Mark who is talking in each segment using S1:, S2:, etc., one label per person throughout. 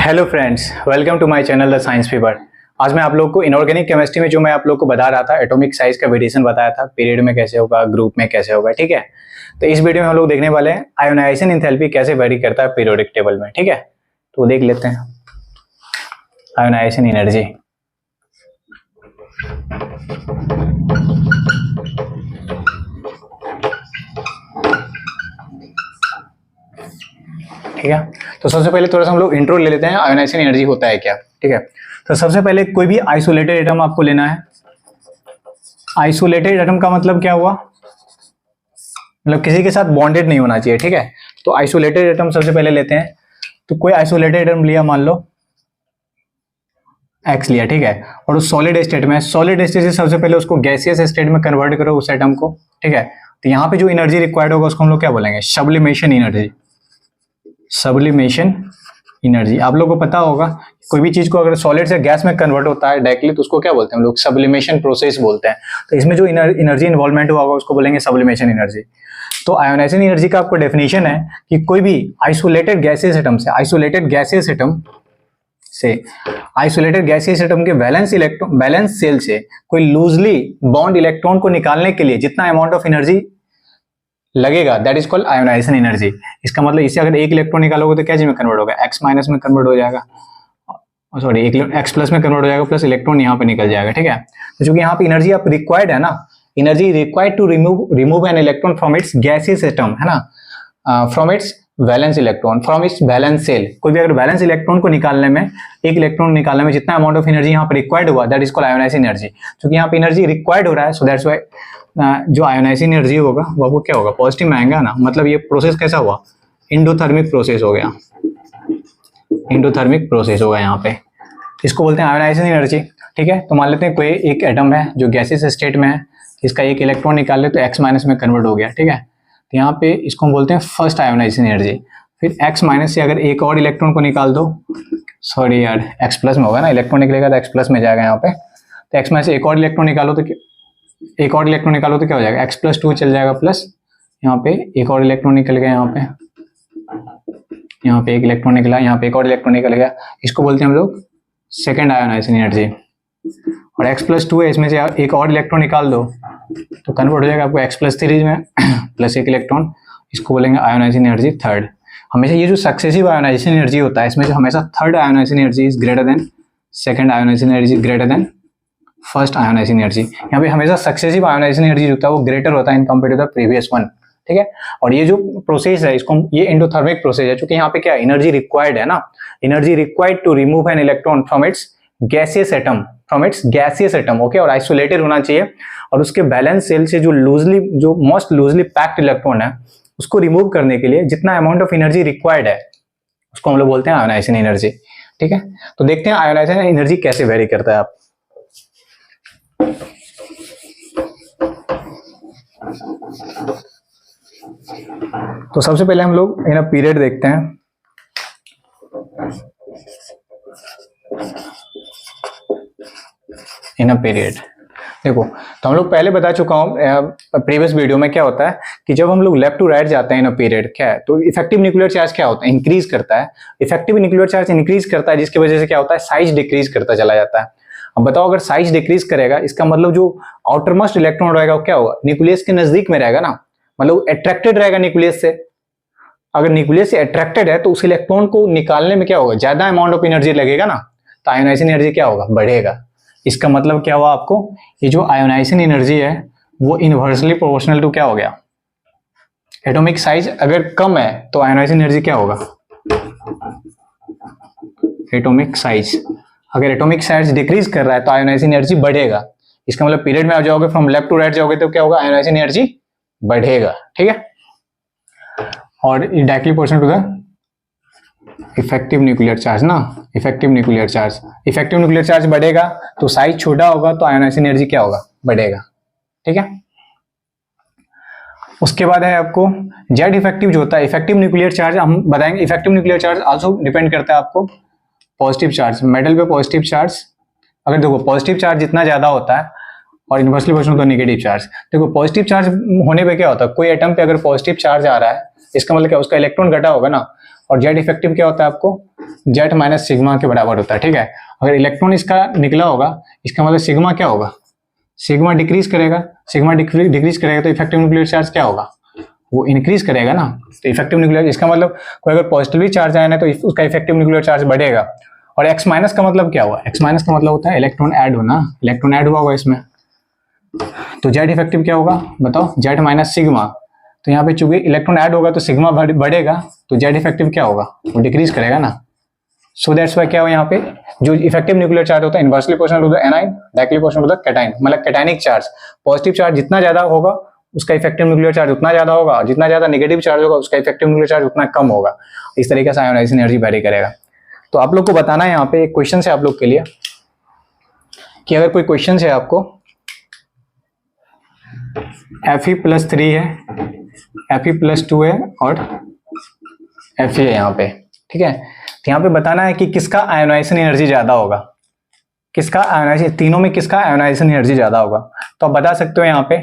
S1: Hello friends, welcome to my channel the science fever. आज मैं आप लोग को इनऑर्गेनिक केमिस्ट्री में जो मैं आप लोग को बता रहा था, एटॉमिक साइज का वेरिएशन बताया था, पीरियड में कैसे होगा, ग्रुप में कैसे होगा। ठीक है, तो इस वीडियो में हम लोग देखने वाले हैं आयोनाइजेशन एंथैल्पी कैसे वेरी करता है पीरियोडिक टेबल में। ठीक है, तो देख लेते हैं आयोनाइजेशन एनर्जी। ठीक है, तो सबसे पहले थोड़ा सा हम लोग इंट्रो ले लेते हैं, आयोनाइजेशन एनर्जी होता है क्या। ठीक है, तो सबसे पहले कोई भी आइसोलेटेड एटम आपको लेना है। आइसोलेटेड एटम का मतलब क्या हुआ, मतलब किसी के साथ बॉन्डेड नहीं होना चाहिए। ठीक है, तो आइसोलेटेड एटम सबसे पहले लेते हैं। तो कोई आइसोलेटेड एटम लिया, मान लो एक्स लिया। ठीक है, और उस सॉलिड स्टेट में, सॉलिड स्टेट से सबसे पहले उसको गैसियस स्टेट में कन्वर्ट करो उस एटम को। ठीक है, तो यहाँ पे जो एनर्जी रिक्वायर्ड होगा उसको हम लोग क्या बोलेंगे, सब्लिमेशन एनर्जी। सब्लिमेशन एनर्जी आप लोगों को पता होगा, कोई भी चीज को अगर सॉलिड से गैस में कन्वर्ट होता है डायरेक्टली तो उसको क्या बोलते हैं हम लोग, सब्लिमेशन प्रोसेस बोलते हैं। तो इसमें जो एनर्जी इन्वॉल्वमेंट हुआ होगा उसको बोलेंगे सब्लिमेशन एनर्जी। तो आयोनाइजेशन एनर्जी का आपको डेफिनेशन है कि कोई भी आइसोलेटेड गैसियस एटम से, आइसोलेटेड गैसियस एटम के वैलेंस सेल से कोई लूजली बॉन्ड इलेक्ट्रॉन को निकालने के लिए जितना अमाउंट ऑफ एनर्जी लगेगा, that is called ionisation energy. इसका मतलब इससे अगर एक इलेक्ट्रॉन निकालोगे तो क्या चीज में कन्वर्ट होगा, एक्स माइनस में कन्वर्ट हो जाएगा, सॉरी एक्स प्लस में कन्वर्ट हो जाएगा, प्लस इलेक्ट्रॉन यहाँ पे निकल जाएगा। ठीक है, तो चूंकि यहाँ पे एनर्जी आप रिक्वायर्ड है ना, energy required to remove an electron from its gaseous atom, है ना, from its valence electron, from its valence shell. कोई भी अगर वैलेंस इलेक्ट्रॉन को निकालने में, एक इलेक्ट्रॉन निकालने में जितना अमाउंट ऑफ एनर्जी यहाँ पे रिक्वायर्ड हुआ, that is called ionisation energy. क्योंकि यहाँ पे एनर्जी रिक्वायर्ड हो रहा है, सो दैट्स व्हाई जो आयोनाइजेशन एनर्जी होगा वो क्या होगा, पॉजिटिव में आएगा ना। मतलब ये प्रोसेस कैसा हुआ, एंडोथर्मिक प्रोसेस हो गया, एंडोथर्मिक प्रोसेस होगा यहाँ पे, इसको बोलते हैं आयोनाइजेशन एनर्जी। ठीक है, तो मान लेते हैं कोई एक एटम है जो गैसियस स्टेट में है, इसका एक इलेक्ट्रॉन निकाल ले तो एक्स माइनस में कन्वर्ट हो गया। ठीक है, तो यहाँ पे इसको हम बोलते हैं फर्स्ट आयोनाइजेशन एनर्जी। फिर एक्स माइनस से अगर एक और इलेक्ट्रॉन को निकाल दो, सॉरी यार एक्स प्लस में होगा ना, इलेक्ट्रॉन निकलेगा तो एक्स प्लस में जाएगा यहाँ पे। तो एक्स माइनस से एक और इलेक्ट्रॉन निकालो तो क्या हो जाएगा, एक्स प्लस टू चल जाएगा, प्लस यहाँ पे एक और इलेक्ट्रॉन निकल गया, यहाँ पे एक इलेक्ट्रॉन निकला, यहाँ पे एक और इलेक्ट्रॉन निकल गया, इसको बोलते हैं हम लोग सेकेंड आयोनाइजेशन एनर्जी। और एक्स प्लस टू है, इसमें से एक और इलेक्ट्रॉन निकाल दो तो कन्वर्ट हो जाएगा आपको एक्स प्लस थ्री में प्लस एक इलेक्ट्रॉन, इसको बोलेंगे आयोनाइजेशन एनर्जी थर्ड। हमेशा ये जो सक्सेसिव आयोनाइजेशन एनर्जी होता है इसमें जो हमेशा third ionization energy is greater than second ionization energy greater than first ionization energy. यहाँ पे हमेशा सक्सेसिव आयोनाइजेशन एनर्जी जो होता है वो ग्रेटर होता है in compare to the previous one. ठीक है, और ये जो प्रोसेस है इसको ये एंडोथर्मिक प्रोसेस है, क्योंकि यहाँ पे क्या एनर्जी रिक्वायर्ड है ना, energy required to remove an electron from its gaseous atom, okay, और आइसोलेटेड होना चाहिए। और उसके बैलेंस सेल से जो मोस्ट लूजली पैक्ड इलेक्ट्रॉन है उसको रिमूव करने के लिए जितना अमाउंट ऑफ एनर्जी रिक्वायर्ड है उसको हम लोग बोलते हैं आयोनाइजेशन एनर्जी। ठीक है, तो देखते हैं आयोनाइजेशन एनर्जी कैसे वेरी करता है। आप तो सबसे पहले हम लोग इन पीरियड देखते हैं। इन पीरियड देखो, तो हम लोग पहले बता चुका हूं प्रीवियस वीडियो में क्या होता है कि जब हम लोग लेफ्ट टू राइट जाते हैं इन पीरियड क्या है, तो इफेक्टिव न्यूक्लियर चार्ज क्या होता है, इंक्रीज करता है। इफेक्टिव न्यूक्लियर चार्ज इंक्रीज करता है जिसकी वजह से क्या होता है, साइज डिक्रीज करता चला जाता है। अब बताओ, अगर साइज डिक्रीज करेगा इसका मतलब जो आउटरमोस्ट इलेक्ट्रॉन रहेगा वो क्या होगा, न्यूक्लियस के नजदीक में रहेगा ना, मतलब अट्रैक्टेड रहेगा न्यूक्लियस से। अगर न्यूक्लियस से अट्रैक्टेड है तो उस इलेक्ट्रॉन को निकालने में क्या होगा, ज्यादा अमाउंट ऑफ एनर्जी लगेगा ना, तो आयोनाइजेशन एनर्जी क्या होगा, बढ़ेगा। इसका मतलब क्या हुआ आपको, ये जो आयोनाइजेशन एनर्जी है वो इनवर्सली प्रोपोर्शनल टू क्या हो गया, एटॉमिक साइज अगर कम है तो आयोनाइजेशन एनर्जी क्या होगा, एटॉमिक साइज। अगर एटॉमिक साइज डिक्रीज कर रहा है तो आयोनाइजेशन एनर्जी बढ़ेगा। इसका मतलब पीरियड में आ जाओगे, फ्रॉम लेफ्ट टू राइट जाओगे तो क्या होगा, आयोनाइजेशन एनर्जी बढ़ेगा। ठीक है, और directly proportional to the effective nuclear charge ना, इफेक्टिव न्यूक्लियर चार्ज बढ़ेगा तो साइज छोटा होगा तो आयोनाइजेशन एनर्जी क्या होगा, बढ़ेगा। ठीक है, उसके बाद है आपको जेड इफेक्टिव जो होता है, इफेक्टिव न्यूक्लियर चार्ज हम बताएंगे। Effective nuclear charge also depend करता है आपको पॉजिटिव चार्ज, मेटल पे पॉजिटिव चार्ज। अगर देखो पॉजिटिव चार्ज जितना ज्यादा होता है और inversely proportional to negative charge. देखो पॉजिटिव चार्ज होने पे क्या होता है, कोई एटम पे अगर पॉजिटिव चार्ज आ रहा है इसका मतलब क्या, उसका इलेक्ट्रॉन घटा होगा ना, और जेड इफेक्टिव क्या होता है आपको, जेड माइनस सिग्मा के बराबर होता है, ठीक है। अगर इलेक्ट्रॉन इसका निकला होगा, इसका मतलब सिग्मा क्या होगा, सिग्मा डिक्रीज करेगा, सिग्मा डिक्रीज करेगा तो इफेक्टिव न्यूक्लियर चार्ज क्या होगा, वो इंक्रीज करेगा ना। तो इफेक्टिव न्यूक्लियर, इसका मतलब कोई अगर पॉजिटिवली चार्ज आया ना तो उसका इफेक्टिव न्यूक्लियर चार्ज बढ़ेगा। और एक्स माइनस का मतलब क्या हुआ, एक्स माइनस का मतलब होता है इलेक्ट्रॉन ऐड होना, इलेक्ट्रॉन ऐड हुआ होगा इसमें। तो जेड इफेक्टिव क्या होगा बताओ, जेड माइनस सिग्मा। तो यहाँ पे चूंकि इलेक्ट्रॉन ऐड होगा तो सिग्मा बढ़ेगा, तो जेड इफेक्टिव क्या होगा, वो डिक्रीज करेगा ना। सो दैट्स वाई क्या हो, यहाँ पे जो इफेक्टिव न्यूक्लियर चार्ज होता है inversely proportional to the anion, directly proportional to the cation, मतलब कैटाइनिक चार्ज। पॉजिटिव चार्ज जितना ज्यादा होगा उसका इफेक्टिव न्यूक्लियर चार्ज उतना ज्यादा होगा, जितना ज्यादा नेगेटिव चार्ज होगा उसका इफेक्टिव न्यूक्लियर चार्ज उतना कम होगा। इस तरीके से आयोनाइजेशन एनर्जी वेरी करेगा। तो आप लोग को बताना है यहाँ पे एक क्वेश्चन है आप लोग के लिए कि अगर कोई क्वेश्चन है आपको Fe+3 है, Fe+2 है और Fe है यहाँ पे, ठीक है। तो यहाँ पे बताना है कि किसका आयोनाइजेशन एनर्जी ज्यादा होगा, किसका आयोनाइजेशन, तीनों में किसका आयोनाइजेशन एनर्जी ज्यादा होगा। तो आप बता सकते हो यहाँ पे,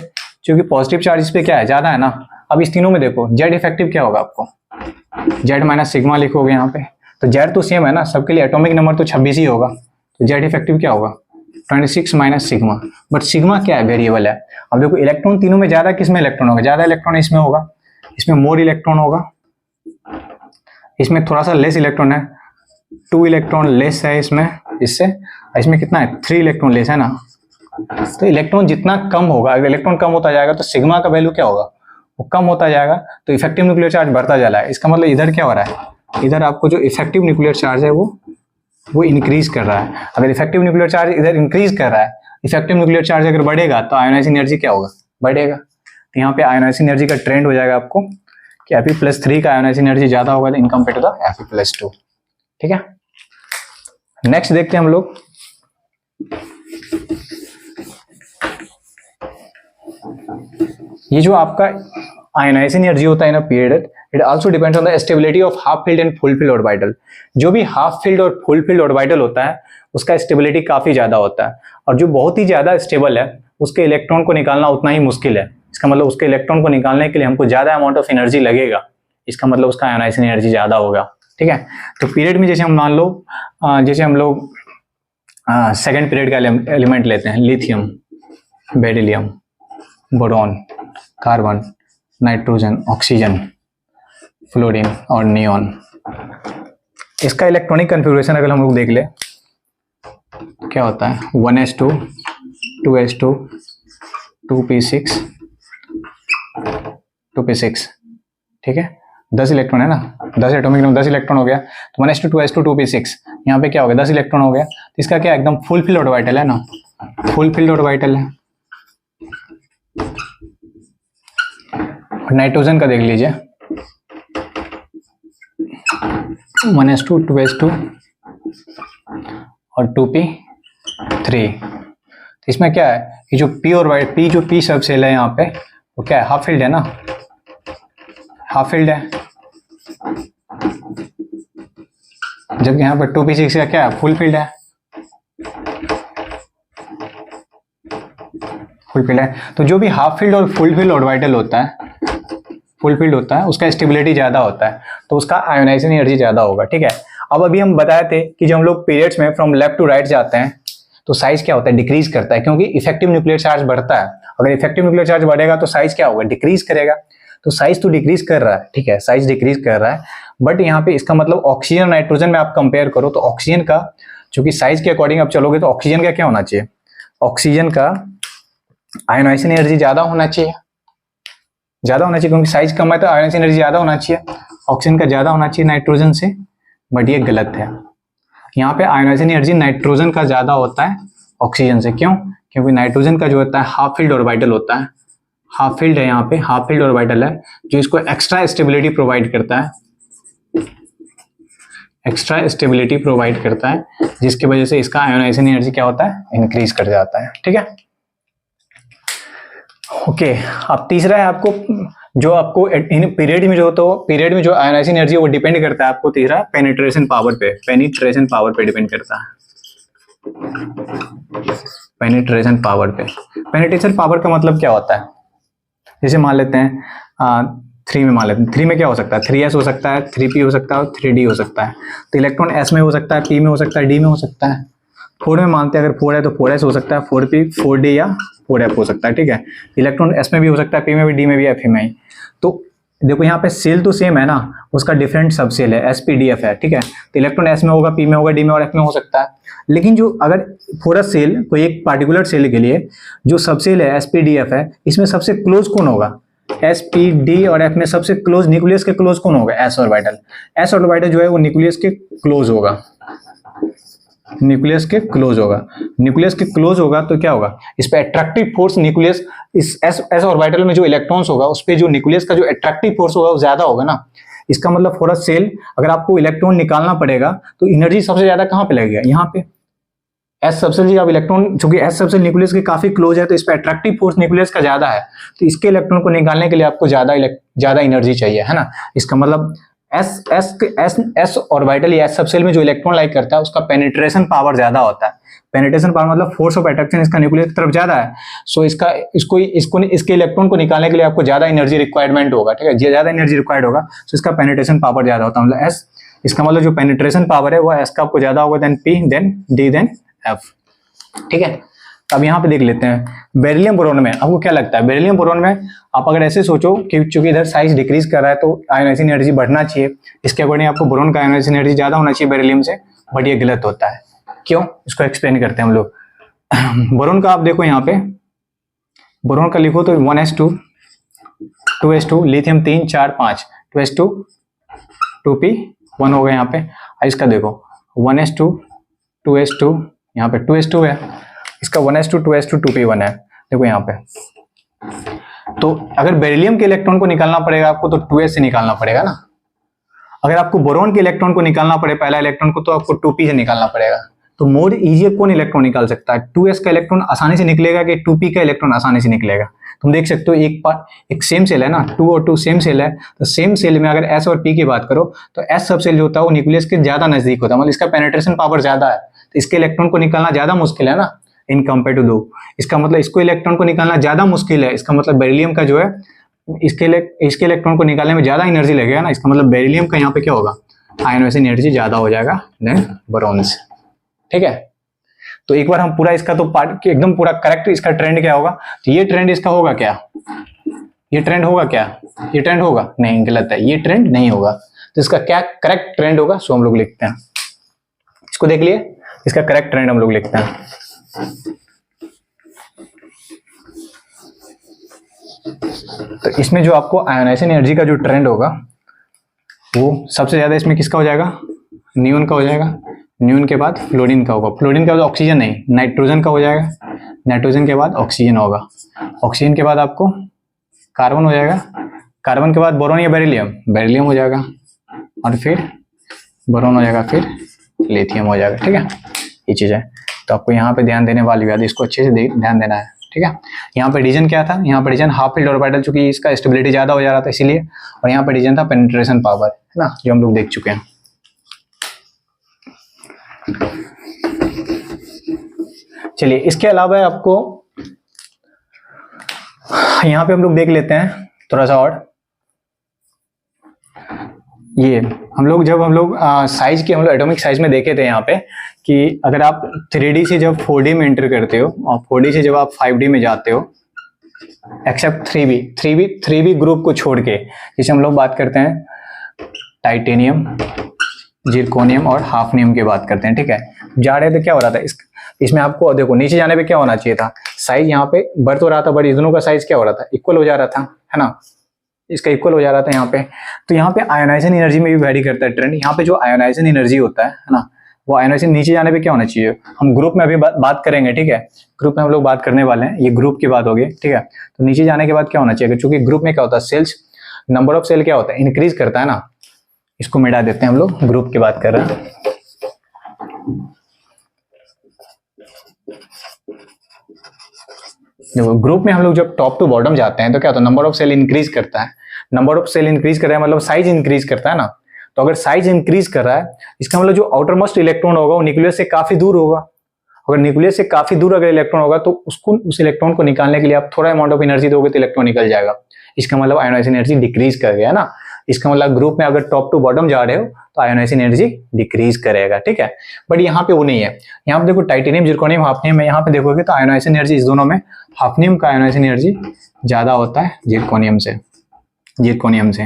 S1: क्योंकि पॉजिटिव चार्ज इस पे क्या है, ज्यादा है ना। अब इस तीनों में देखो जेड इफेक्टिव क्या होगा आपको, जेड माइनस सिग्मा लिखोगे यहाँ पे, तो जेड तो सेम है ना सबके लिए, एटॉमिक नंबर तो 26 ही होगा, तो जेड इफेक्टिव क्या होगा 26 माइनस सिग्मा। बट सिग्मा क्या है, वेरिएबल है। अब देखो इलेक्ट्रॉन तीनों में ज्यादा किसमें इलेक्ट्रॉन होगा, ज्यादा इलेक्ट्रॉन इसमें होगा, इसमें मोर इलेक्ट्रॉन होगा, इसमें थोड़ा सा लेस इलेक्ट्रॉन है, 2 इलेक्ट्रॉन लेस है इसमें, इसमें कितना है 3 इलेक्ट्रॉन लेस है ना। तो इलेक्ट्रॉन जितना कम होगा, अगर इलेक्ट्रॉन कम होता जाएगा तो सिग्मा का वैल्यू क्या होगा, वो कम होता जाएगा, तो इफेक्टिव न्यूक्लियर चार्ज बढ़ता जा रहा है। इसका मतलब इधर क्या हो रहा है, इधर आपको जो इफेक्टिव न्यूक्लियर चार्ज है वो इंक्रीज कर रहा है। अगर इफेक्टिव न्यूक्लियर चार्ज इधर इंक्रीज कर रहा है, इफेक्टिव न्यूक्लियर चार्ज अगर बढ़ेगा तो आयोनाइजिंग एनर्जी क्या होगा, बढ़ेगा। तो यहाँ पे आयोनाइजिंग एनर्जी का ट्रेंड हो जाएगा आपको कि Fe+3 का आयोनाइजिंग एनर्जी ज्यादा होगा इन कंपेयर टू द Fe+2, ठीक है। नेक्स्ट देखते हैं हम लोग, ये जो आपका आयोनाइजिंग एनर्जी होता है ना period, it also depends on the stability of half field and full filled orbital. जो भी हाफ फील्ड और फुल फील्ड ऑर्बिटल होता है उसका स्टेबिलिटी काफी ज्यादा होता है, और जो बहुत ही ज्यादा स्टेबल है उसके इलेक्ट्रॉन को निकालना उतना ही मुश्किल है। इसका मतलब उसके इलेक्ट्रॉन को निकालने के लिए हमको ज्यादा अमाउंट ऑफ एनर्जी लगेगा, इसका मतलब उसका आयोनाइजिंग एनर्जी ज्यादा होगा, ठीक है। तो पीरियड में जैसे हम मान लो, जैसे हम लोग सेकेंड पीरियड का एलिमेंट लेते हैं, lithium, beryllium, boron, carbon, nitrogen, oxygen, fluorine और नियॉन। इसका इलेक्ट्रॉनिक कन्फिगुरेशन अगर हम लोग देख ले क्या होता है, 1s2, 2s2, 2p6, 2p6, ठीक है। 10 इलेक्ट्रॉन है ना, 10 एटॉमिक नंबर 10 इलेक्ट्रॉन हो गया, तो 1s2, 2s2, 2p6, यहाँ पे क्या हो गया 10 इलेक्ट्रॉन हो गया। तो इसका क्या एकदम फुल फील्ड ऑर्बिटल है ना, फुल फील्ड ऑर्बिटल है। नाइट्रोजन का देख लीजिए, 1s2, 2s2 और 2p3। तो इसमें क्या है, ये जो p और p, जो p सब सेल है यहाँ पे वो क्या है, हाफ फील्ड है ना, हाफ फील्ड है। जबकि यहाँ पर 2p6 का क्या है, फुल फील्ड है, फुल फील्ड है। तो जो भी हाफ फील्ड और फुल फील्ड ऑर्बिटल होता है, फुल फील्ड होता है, उसका स्टेबिलिटी ज्यादा होता है, तो उसका आयोनाइजेशन एनर्जी ज्यादा होगा, ठीक है। अब अभी हम बताए थे कि जब हम लोग पीरियड्स में फ्रॉम लेफ्ट टू राइट जाते हैं तो साइज क्या होता है, डिक्रीज करता है, क्योंकि इफेक्टिव न्यूक्लियर चार्ज बढ़ता है। अगर इफेक्टिव न्यूक्लियर चार्ज बढ़ेगा तो साइज क्या होगा, डिक्रीज करेगा। तो साइज तो डिक्रीज कर रहा है, ठीक है, साइज डिक्रीज कर रहा है, बट यहाँ पे इसका मतलब ऑक्सीजन नाइट्रोजन में आप कंपेयर करो तो ऑक्सीजन का, चूंकि साइज के अकॉर्डिंग आप चलोगे तो ऑक्सीजन का क्या होना चाहिए, ऑक्सीजन का आयोनाइजेशन एनर्जी ज्यादा होना चाहिए, ज्यादा होना चाहिए, क्योंकि साइज कम है तो आयोनाइजेशन एनर्जी ज्यादा होना चाहिए, ऑक्सीजन का ज्यादा होना चाहिए नाइट्रोजन से। बट ये गलत है, यहाँ पे आयोनाइजेशन एनर्जी नाइट्रोजन का ज्यादा होता है ऑक्सीजन से। क्यों, क्योंकि नाइट्रोजन का जो होता है हाफ फील्ड ऑर्बिटल होता है, हाफ फील्ड है, यहाँ पे हाफ फील्ड ऑर्बिटल है जो इसको एक्स्ट्रा स्टेबिलिटी प्रोवाइड करता है, एक्स्ट्रा स्टेबिलिटी प्रोवाइड करता है, जिसकी वजह से इसका आयोनाइजेशन एनर्जी क्या होता है, इंक्रीज कर जाता है, ठीक है। ओके, अब तीसरा है आपको, जो आपको इन पीरियड में जो तो पीरियड में जो आयोनाइजेशन एनर्जी वो डिपेंड करता है आपको, तीसरा पेनिट्रेशन पावर पे, पेनिट्रेशन पावर पे डिपेंड करता है, पेनिट्रेशन पावर पे। पेनिट्रेशन पावर का मतलब क्या होता है, जैसे मान लेते हैं 3 में मान लेते हैं। 3 में क्या हो सकता है, 3s हो सकता है, 3p हो सकता है और 3d हो सकता है। तो इलेक्ट्रॉन s में हो सकता है, p में हो सकता है, d में हो सकता है। 4 में मानते हैं, अगर 4 है तो 4s हो सकता है, 4p 4d या 4f हो सकता है, ठीक है। इलेक्ट्रॉन s में भी हो सकता है, p में भी, d में भी, f में ही। तो देखो यहाँ पे सेल तो सेम है ना, उसका डिफरेंट सब सेल है, sp-df है, ठीक है। तो इलेक्ट्रॉन s में होगा, p में होगा, d में और f में हो सकता है। लेकिन जो अगर पूरा सेल कोई एक पार्टिकुलर सेल के लिए जो सब सेल है sp-df है, इसमें सबसे क्लोज कौन होगा, s p d और f में सबसे क्लोज न्यूक्लियस के क्लोज कौन होगा, s ऑर्बिटल। s ऑर्बिटल जो है वो न्यूक्लियस के क्लोज होगा, न्यूक्लियस के क्लोज होगा। न्यूक्लियस के क्लोज होगा तो क्या होगा, इस पे अट्रैक्टिव फोर्स न्यूक्लियस, इस s ऑर्बिटल में जो इलेक्ट्रॉन्स होगा उस पे जो न्यूक्लियस का जो अट्रैक्टिव फोर्स होगा वो ज्यादा होगा ना। इसका मतलब पूरा सेल, अगर आपको इलेक्ट्रॉन निकालना पड़ेगा तो एनर्जी सबसे ज्यादा कहां पे लगेगा, यहाँ पे एस सबसेल। अब इलेक्ट्रॉन चूंकि एस सबसेल न्यूक्लियस के काफी क्लोज है तो इस पे अट्रैक्टिव फोर्स न्यूक्लियस का ज्यादा है, तो इसके इलेक्ट्रॉन को निकालने के लिए आपको ज्यादा एनर्जी चाहिए, है ना। इसका मतलब एस ऑर्बिटल या एस सबसेल में जो इलेक्ट्रॉन लाइक करता है उसका पेनिट्रेशन पावर ज्यादा होता है। पेनिट्रेशन पावर मतलब फोर्स ऑफ अट्रैक्शन इसका न्यूक्लियस की तरफ ज्यादा है। सो इसके इलेक्ट्रॉन को निकालने के लिए आपको ज्यादा एनर्जी रिक्वायरमेंट होगा, ठीक है। ज्यादा एनर्जी रिक्वायर्ड होगा तो इसका पेनिट्रेशन पावर ज्यादा होता है, मतलब एस। इसका मतलब जो पेनिट्रेशन पावर है वो एस का आपको ज्यादा होगा then P, then D, then F, ठीक है। अब यहाँ पे देख लेते हैं बेरिलियम बोरॉन में आपको क्या लगता है। बेरिलियम बोरॉन में आप अगर ऐसे सोचो कि चूंकि इधर साइज डिक्रीज कर रहा है तो आयोनाइजेशन एनर्जी बढ़ना चाहिए, इसके अकॉर्डिंग आपको बोरॉन का आयोनाइजेशन एनर्जी ज्यादा होना चाहिए बेरिलियम से, बट ये गलत होता है। क्यों, इसको एक्सप्लेन करते हैं हम लोग। बोरॉन का आप देखो यहाँ पे, बोरॉन का लिखो तो 1s2 2s2, lithium 3 4 5, 2s2 2p 1 हो गया यहाँ पे। इसका देखो 1s2 2s2, यहाँ पे 2s2 है, इसका 1s2 2s2 2p1 है, देखो यहाँ पे। तो अगर बेरिलियम के इलेक्ट्रॉन को निकालना पड़ेगा आपको तो 2s से निकालना पड़ेगा ना। अगर आपको बोरॉन के इलेक्ट्रॉन को निकालना पड़े पहला इलेक्ट्रॉन को तो आपको 2p से निकालना पड़ेगा। तो मोर इजी कौन इलेक्ट्रॉन निकाल सकता है, 2s का इलेक्ट्रॉन आसानी से निकलेगा कि 2p का इलेक्ट्रॉन आसानी से निकलेगा। तुम देख सकते हो एक सेम सेल है ना, 2 और 2 सेम सेल है, तो सेम सेल में अगर s और p की बात करो तो s सब सेल जो होता है वो न्यूक्लियस के ज्यादा नजदीक होता है, मतलब इसका पेनिट्रेशन पावर ज्यादा है, तो इसके इलेक्ट्रॉन को निकालना ज्यादा मुश्किल है ना इन कंपेयर टू दो। इसका मतलब इसको इलेक्ट्रॉन को निकालना ज्यादा मुश्किल है, इसका मतलब बेरिलियम का जो है इसके इलेक्ट्रॉन को निकालने में ज्यादा एनर्जी लगेगा ना। इसका मतलब बेरिलियम का यहाँ पे क्या होगा, आयोनाइजेशन एनर्जी ज्यादा हो जाएगा देन बोरॉन से, ठीक है। तो एक बार हम पूरा इसका तो पार्ट एकदम पूरा करेक्ट, इसका ट्रेंड क्या होगा, तो ये ट्रेंड इसका होगा क्या, ये ट्रेंड होगा क्या, ये ट्रेंड होगा नहीं, गलत है, ये ट्रेंड नहीं होगा। तो इसका क्या करेक्ट ट्रेंड होगा, सो हम लोग लिखते हैं, इसको देख लिए, इसका करेक्ट ट्रेंड हम लोग लिखते हैं। तो इसमें जो आपको आयोनाइजेशन एनर्जी का जो ट्रेंड होगा वो सबसे ज्यादा इसमें किसका हो जाएगा, नियोन का हो जाएगा, नियोन के बाद फ्लोरीन का होगा, फ्लोरीन के बाद ऑक्सीजन नहीं नाइट्रोजन का हो जाएगा, नाइट्रोजन के बाद ऑक्सीजन होगा, ऑक्सीजन के बाद आपको कार्बन हो जाएगा, कार्बन के बाद बोरॉन या बेरिलियम, बेरिलियम हो जाएगा, और फिर बोरॉन हो जाएगा, फिर लिथियम हो जाएगा, ठीक है। ये चीज है, तो आपको यहाँ पे ध्यान देने वाली बात, इसको अच्छे से ध्यान देना है, ठीक है। यहाँ पे रीजन क्या था, यहाँ पे रीजन हाफ फील्ड ऑर्बिटल, चूंकि इसका स्टेबिलिटी ज्यादा हो जा रहा था इसीलिए, और यहाँ पे रीजन था पेनिट्रेशन पावर, है ना, जो हम लोग देख चुके हैं। चलिए इसके अलावा आपको यहाँ पे हम लोग देख लेते हैं थोड़ा सा और, ये हम लोग साइज की, हम लोग एटॉमिक साइज में देखे थे यहाँ पे कि अगर आप 3D से जब 4D में एंटर करते हो और 4D से जब आप 5D में जाते हो, एक्सेप्ट 3B ग्रुप को छोड़ के, जिसे हम लोग बात करते हैं टाइटेनियम, जिरकोनियम और हाफनियम की बात करते हैं, ठीक है। जा रहे थे क्या हो रहा था, इसमें आपको देखो नीचे जाने पे क्या होना चाहिए था, साइज यहाँ पे बढ़ तो रहा था बट इस दोनों का साइज क्या हो रहा था, इक्वल हो जा रहा था, है ना, इसका इक्वल हो जा रहा था यहाँ पे। तो यहाँ पे आयोनाइजेशन एनर्जी में भी वैरी करता है ट्रेंड। यहाँ पे जो आयोनाइजेशन एनर्जी होता है ना, वो आयोनाइजेशन नीचे जाने पे क्या होना चाहिए, हम ग्रुप में अभी बात करेंगे, ठीक है। ग्रुप में हम लोग बात करने वाले हैं, ये ग्रुप की बात होगी, ठीक है। तो नीचे जाने के बाद क्या होना चाहिए, क्योंकि ग्रुप में क्या होता है, सेल्स नंबर ऑफ सेल क्या होता है, इंक्रीज करता है ना। इसको मिटा देते हैं, हम लोग ग्रुप की बात कर रहे हैं। देखो ग्रुप में हम लोग जब टॉप टू बॉटम जाते हैं तो क्या होता है, नंबर ऑफ सेल इंक्रीज करता है, नंबर ऑफ सेल इंक्रीज कर रहा है मतलब साइज इंक्रीज करता है ना। तो अगर साइज इंक्रीज कर रहा है इसका मतलब जो आउटर मोस्ट इलेक्ट्रॉन होगा वो न्यूक्लियस से काफी दूर होगा। अगर न्यूक्लियस से काफी दूर अगर इलेक्ट्रॉन होगा तो उस इलेक्ट्रॉन को निकालने के लिए आप थोड़ा अमाउंट ऑफ एनर्जी दोगे तो इलेक्ट्रॉन निकल जाएगा। इसका मतलब आयोनाइजेशन एनर्जी डिक्रीज कर गया ना। इसका मतलब ग्रुप में अगर टॉप टू बॉटम जा रहे हो तो आयोनाइजेशन एनर्जी डिक्रीज करेगा, ठीक है। बट यहाँ पे वो नहीं है, यहाँ पे देखो टाइटेनियम, जिरकोनियम, हाफनियम है, यहाँ पे देखोगे तो आयोनाइजेशन एनर्जी इस दोनों में हाफनियम का आयोनाइजेशन एनर्जी ज्यादा होता है जिरकोनियम से,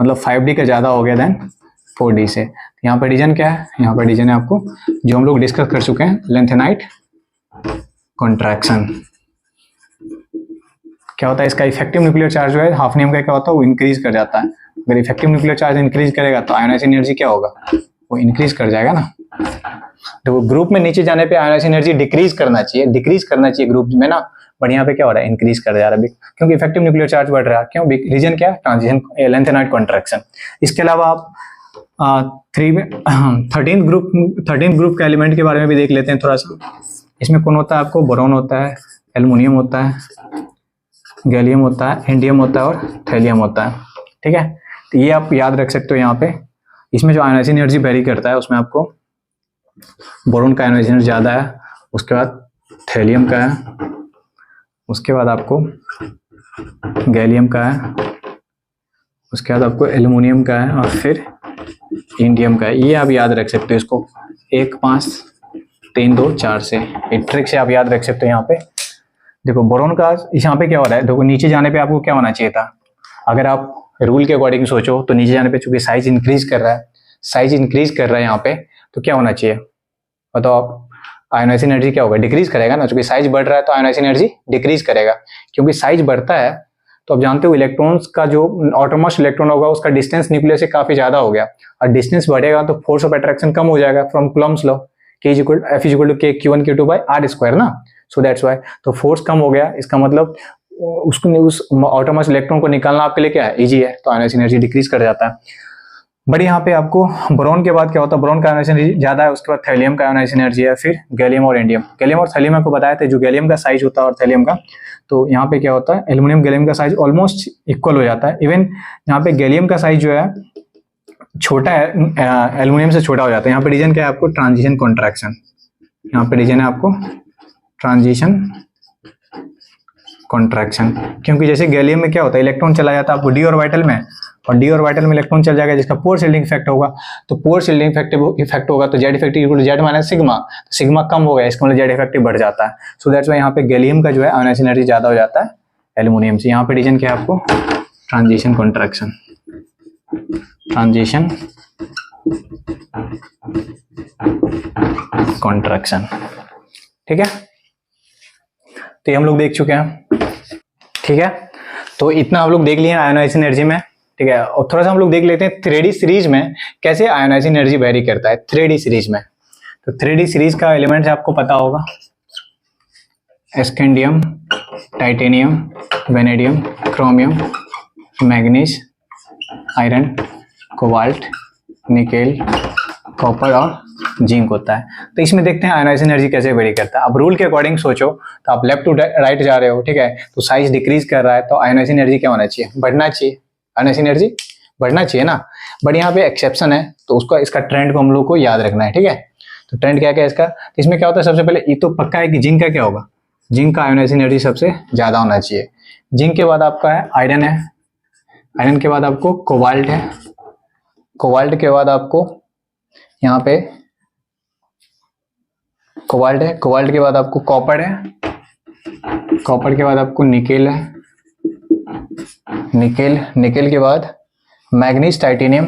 S1: मतलब 5d का ज्यादा हो गया देन 4d से। यहाँ पर रीजन क्या है, यहाँ पर रीजन है आपको जो हम लोग डिस्कस कर चुके हैं, लेंथेनाइट कॉन्ट्रैक्शन। क्या होता है इसका इफेक्टिव न्यूक्लियर चार्ज जो है हाफनियम का क्या होता है वो इंक्रीज कर जाता है। अगर इफेक्टिव न्यूक्लियर चार्ज इंक्रीज करेगा तो आयोनाइजेशन एनर्जी क्या होगा, वो इंक्रीज कर जाएगा ना। तो ग्रुप में नीचे जाने पे आयोनाइजेशन एनर्जी डिक्रीज करना चाहिए ग्रुप में ना, बट यहाँ पे क्या हो रहा है, इंक्रीज कर जा रहा है क्योंकि इफेक्टिव न्यूक्लियर चार्ज बढ़ रहा है। क्यों, रीजन क्या है, ट्रांजिशन लेंथेनाइट कॉन्ट्रैक्शन। इसके अलावा आप 13 ग्रुप के एलिमेंट के बारे में भी देख लेते हैं थोड़ा सा। इसमें कौन होता है आपको, बोरोन होता है, एल्युमिनियम होता है, गैलियम होता है, इंडियम होता है और थैलियम होता है, ठीक है। तो ये आप याद रख सकते हो। यहाँ पे इसमें जो आयोनाइजेशन एनर्जी वेरी करता है उसमें आपको बोरोन का आयोनाइजेशन एनर्जी ज्यादा है, उसके बाद थैलियम का है, उसके बाद आपको गैलियम का है, उसके बाद आपको एल्युमिनियम का है और फिर इंडियम का है। ये आप याद रख सकते हो इसको 1 5 3 2 4 से, एक ट्रिक से आप याद रख सकते हो। यहाँ पे देखो बोरोन का यहाँ पे क्या हो रहा है, देखो नीचे जाने पे आपको क्या होना चाहिए था, अगर आप रूल के अकॉर्डिंग सोचो तो नीचे जाने पे चूंकि साइज इंक्रीज कर रहा है यहाँ पे, तो क्या होना चाहिए बताओ आप, आयोनाइजेशन एनर्जी क्या होगा, डिक्रीज करेगा ना। चूंकि साइज बढ़ रहा है तो आयोनाइजेशन एनर्जी डिक्रीज करेगा, क्योंकि साइज बढ़ता है तो आप जानते हो इलेक्ट्रॉन्स का जो आउटरमोस्ट इलेक्ट्रॉन होगा उसका डिस्टेंस न्यूक्लियस से काफी ज्यादा हो गया, और डिस्टेंस बढ़ेगा तो फोर्स ऑफ अट्रैक्शन कम हो जाएगा from Coulomb's law, F=k Q1 Q2 by r² ना। सो दैट्स व्हाई, तो फोर्स कम हो गया, इसका मतलब उसको उस आउटरमोस्ट इलेक्ट्रॉन को निकालना आपके लिए क्या है, इजी है, तो आयोनाइजेशन एनर्जी डिक्रीज कर जाता है। बट यहाँ पे आपको बोरोन के बाद क्या होता है, बोरोन का आयोनाइजेशन एनर्जी ज्यादा है, उसके बाद थैलियम का आयोनाइजेशन एनर्जी है, फिर गैलियम और इंडियम। गैलियम और थैलियम को बताया था, जो गैलियम का साइज होता है और थैलियम का, तो यहाँ पे क्या होता है, एल्युमिनियम गैलियम का साइज ऑलमोस्ट इक्वल हो जाता है। इवन यहाँ पे गैलियम का साइज जो है छोटा है, एल्युमिनियम से छोटा हो जाता है। यहाँ पे रीजन क्या है आपको, ट्रांजिशन कॉन्ट्रैक्शन। यहाँ पे रीजन है आपको ट्रांजिशन कॉन्ट्रैक्शन, क्योंकि जैसे गैलियम में क्या होता है, इलेक्ट्रॉन चला जाता है आपको डी ऑर्बिटल में, और डी ऑर्बिटल में इलेक्ट्रॉन चल जाएगा जिसका पोर शील्डिंग इफेक्ट होगा, तो पोर शील्डिंग इफेक्ट होगा तो Z effective Z minus sigma, तो सिग्मा कम हो गया, इसका मतलब जेड इफेक्टिव बढ़ जाता है। सो दैट्स व्हाई यहाँ पे गैलियम का जो है आयोनाइजेशन एनर्जी ज्यादा हो जाता है एल्युमिनियम से। यहाँ पे रीजन क्या है आपको, ट्रांजिशन कॉन्ट्रैक्शन, ट्रांजिशन कॉन्ट्रैक्शन, ठीक है। तो ये हम लोग देख चुके हैं, ठीक है। तो इतना हम लोग देख लिए आयोनाइजेशन एनर्जी में, ठीक है। और थोड़ा सा हम लोग देख लेते हैं 3D सीरीज में कैसे आयोनाइजेशन एनर्जी वेरी करता है 3D सीरीज में। तो 3D सीरीज का एलिमेंट्स आपको पता होगा, scandium, titanium, vanadium, chromium, manganese, iron, cobalt, nickel, copper और जिंक होता है। तो इसमें देखते हैं आयोनाइजेशन एनर्जी कैसे वेरी करता है। अब रूल के अकॉर्डिंग सोचो तो आप लेफ्ट टू राइट जा रहे हो, ठीक है, तो साइज डिक्रीज कर रहा है तो आयोनाइजेशन एनर्जी क्या होना चाहिए, बढ़ना चाहिए, आयोनाइजेशन एनर्जी बढ़ना चाहिए ना। बट यहाँ पे एक्सेप्शन है, तो उसका इसका ट्रेंड को हम लोग को याद रखना है, ठीक है। तो ट्रेंड क्या क्या है इसका, तो इसमें क्या होता है, सबसे पहले ये तो पक्का है कि जिंक का क्या होगा, जिंक का आयोनाइजेशन एनर्जी सबसे ज्यादा होना चाहिए। जिंक के बाद आपका है आयरन है, आयरन के बाद आपको कोबाल्ट है, कोबाल्ट के बाद आपको यहाँ पे कोबाल्ट है, कोबाल्ट के बाद आपको कॉपर है, कॉपर के बाद आपको निकेल है, निकेल के बाद मैग्नीज, टाइटेनियम,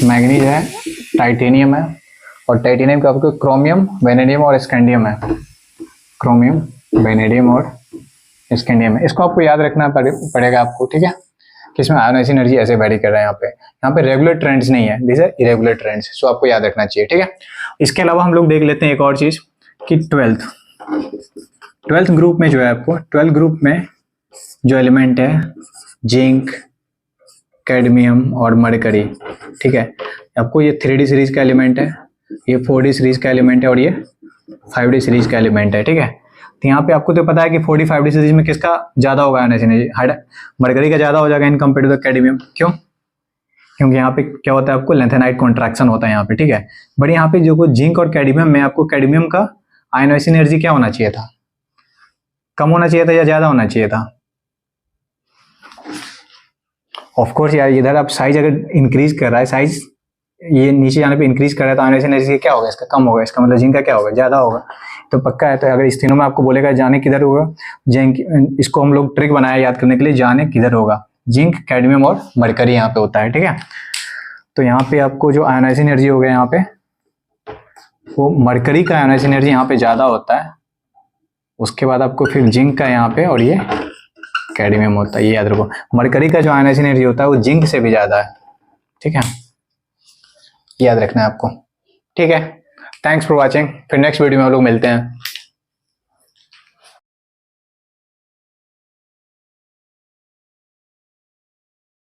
S1: मैग्नीज है, टाइटेनियम है, और टाइटेनियम का आपको क्रोमियम, वेनेडियम और स्कैंडियम है, क्रोमियम, वेनेडियम और स्कैंडियम है। इसको आपको याद रखना पड़ेगा आपको, ठीक है, कि इसमें आयोनाइजेशन एनर्जी ऐसे वेरी कर रहा है। यहाँ पे रेगुलर ट्रेंड्स नहीं है, दिस आर इरेगुलर ट्रेंड्स, सो आपको याद रखना चाहिए, ठीक है। इसके अलावा हम लोग देख लेते हैं एक और चीज कि 12th ग्रुप में जो है आपको 12th ग्रुप में जो एलिमेंट है जिंक, कैडमियम और मरकरी, ठीक है। आपको ये 3D सीरीज का एलिमेंट है, ये 4D सीरीज का एलिमेंट है और ये 5D सीरीज का एलिमेंट है, ठीक है। तो यहाँ पे आपको तो पता है कि 4D 5D सीरीज में किसका ज्यादा होगा आयोनाइजेशन एनर्जी, मरकरी का ज्यादा हो जाएगा in compare to the cadmium. क्यों, क्योंकि यहाँ पे क्या होता है आपको लेंथेनाइट कॉन्ट्रैक्शन होता है यहाँ पे, ठीक है। बट यहाँ पे जो जिंक और कैडमियम में आपको कैडमियम का आयोनाइजेशन एनर्जी क्या होना चाहिए था, कम होना चाहिए था या ज्यादा होना चाहिए था, ऑफ कोर्स यार, इधर आप साइज अगर इंक्रीज कर रहा है, साइज ये नीचे जाने पे इंक्रीज कर रहा है, तो आयोनाइजेशन एनर्जी क्या होगा, इसका कम होगा, इसका मतलब जिंक का क्या होगा, ज़्यादा होगा। तो पक्का है। तो अगर इस तीनों में आपको बोलेगा जाने किधर होगा, जिंक, इसको हम लोग ट्रिक बनाया याद करने के लिए, जाने किधर होगा, जिंक, कैडमियम और मरकरी यहाँ पे होता है, ठीक है। तो यहाँ पे आपको जो आयोनाइजेशन एनर्जी हो गया यहाँ पे, वो मरकरी का आयोनाइजेशन एनर्जी यहाँ पे ज़्यादा होता है, उसके बाद आपको फिर जिंक का यहाँ पे, और ये कैडमियम होता है। ये याद रखो, मरकरी का जो आयोनाइजेशन एनर्जी होता है वो जिंक से भी ज़्यादा है, ठीक है, याद रखना है आपको, ठीक है। थैंक्स फॉर वॉचिंग, फिर नेक्स्ट वीडियो में हम लोग मिलते हैं।